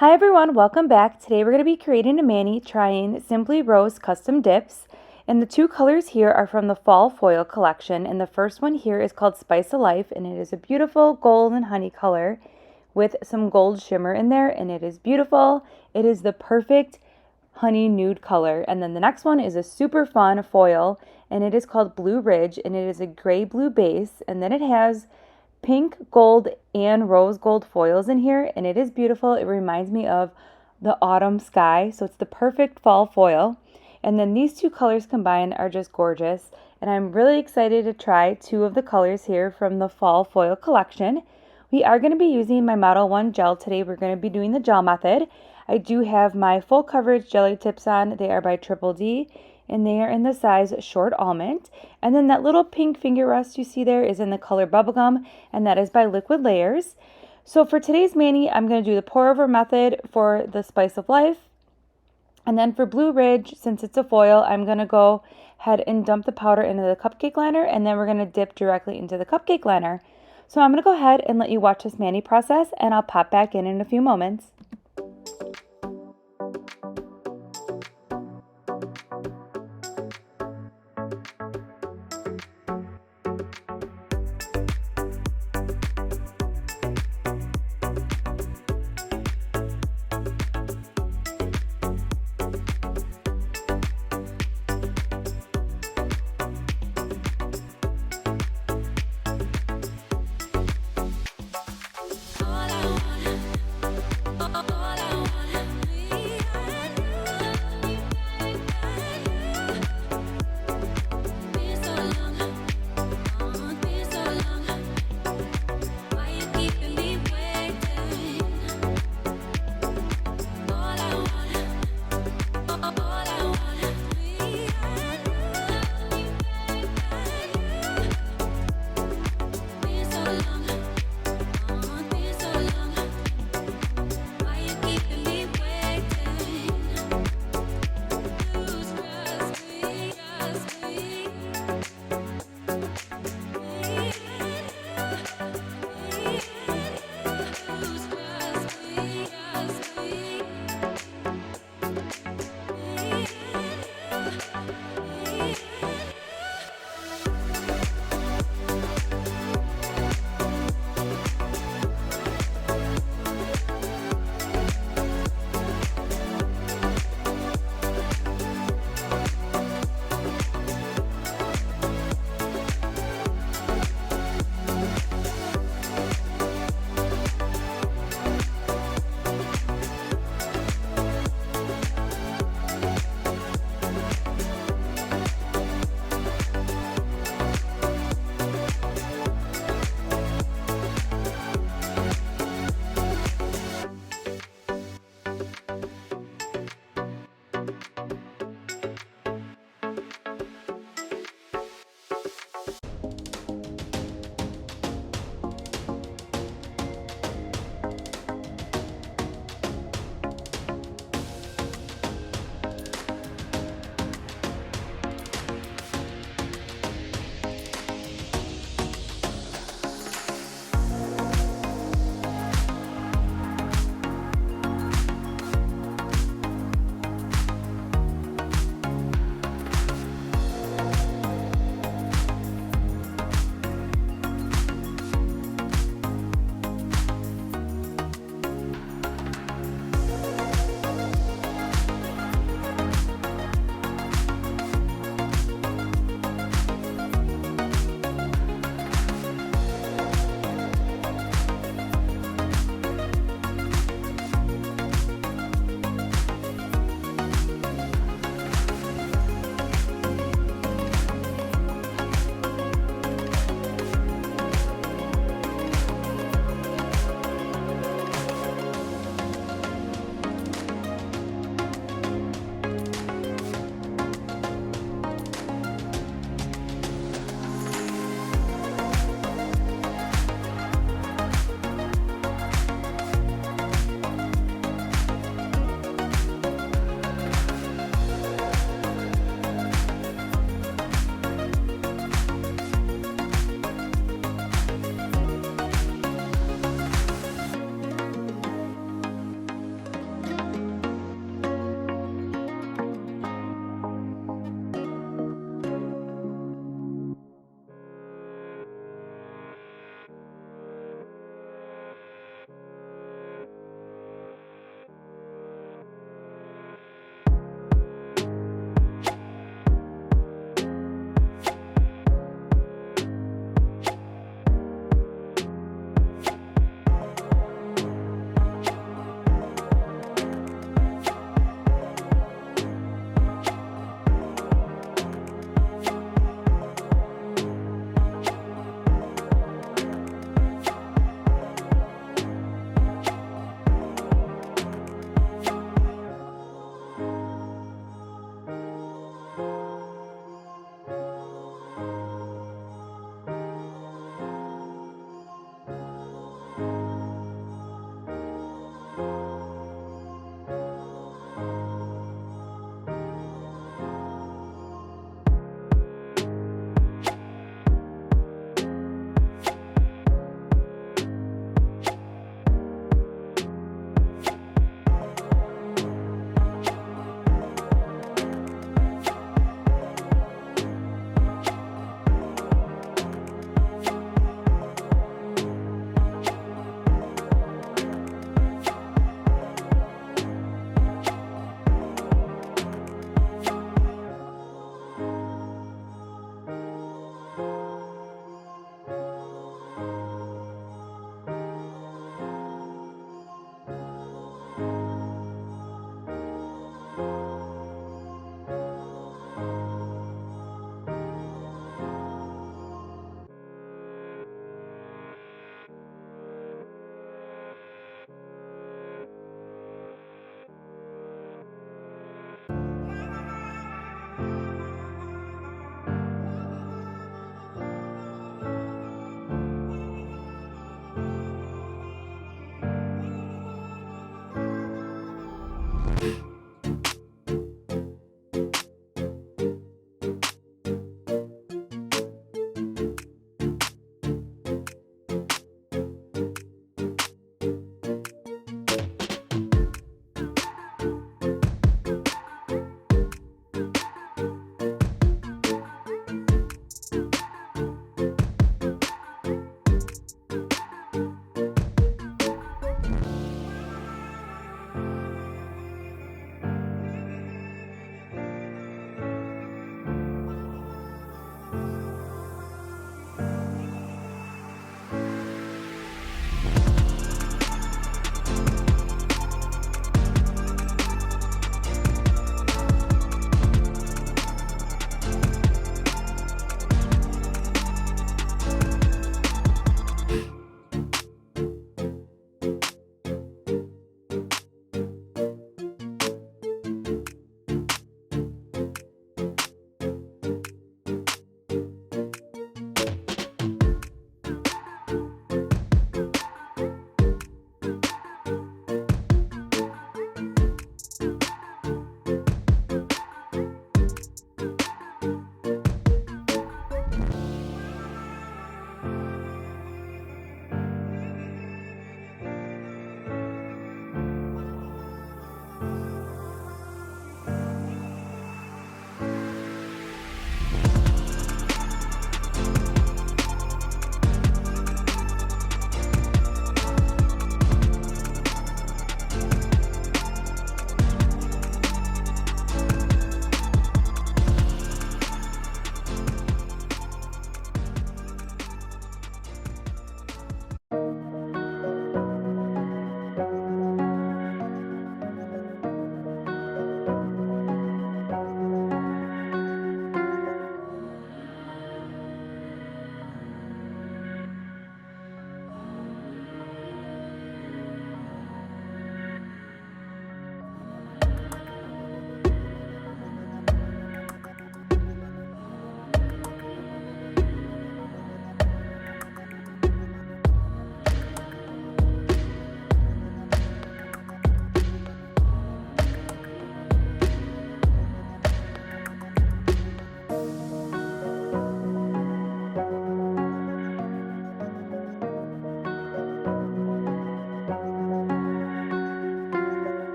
Hi everyone, welcome back. Today we're going to be creating a mani trying Simply Rose custom dips. And the two colors here are from the Fall Foil collection. And the first one here is called Spice of Life, and it is a beautiful gold and honey color with some gold shimmer in there, and it is beautiful. It is the perfect honey nude color. And then the next one is a super fun foil, and it is called Blue Ridge, and it is a gray blue base, and then it has pink, gold, and rose gold foils in here, and it is beautiful. It reminds me of the autumn sky, so it's the perfect fall foil. And then these two colors combined are just gorgeous, and I'm really excited to try two of the colors here from the fall foil collection. We are going to be using my Model 1 gel today. We're going to be doing the gel method. I do have my full coverage jelly tips on. They are by Triple D, and they are in the size short almond. And then that little pink finger rest you see there is in the color Bubblegum, and that is by Liquid Layers. So for today's mani, I'm going to do the pour over method for the Spice of Life. And then for Blue Ridge, since it's a foil, I'm going to go ahead and dump the powder into the cupcake liner, and then we're going to dip directly into the cupcake liner. So I'm going to go ahead and let you watch this mani process, and I'll pop back in a few moments. All I want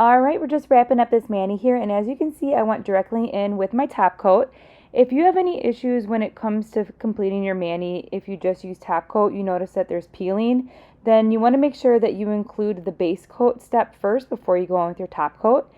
Alright, we're just wrapping up this mani here, and as you can see, I went directly in with my top coat. If you have any issues when it comes to completing your mani, if you just use top coat, you notice that there's peeling, then you want to make sure that you include the base coat step first before you go on with your top coat.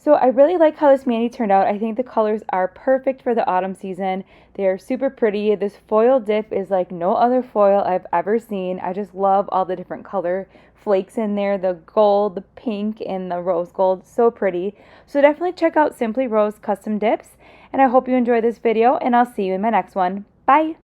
So I really like how this mani turned out. I think the colors are perfect for the autumn season. They are super pretty. This foil dip is like no other foil I've ever seen. I just love all the different color flakes in there, the gold, the pink, and the rose gold. So pretty. So definitely check out Simply Rose Custom Dips. And I hope you enjoyed this video, and I'll see you in my next one. Bye!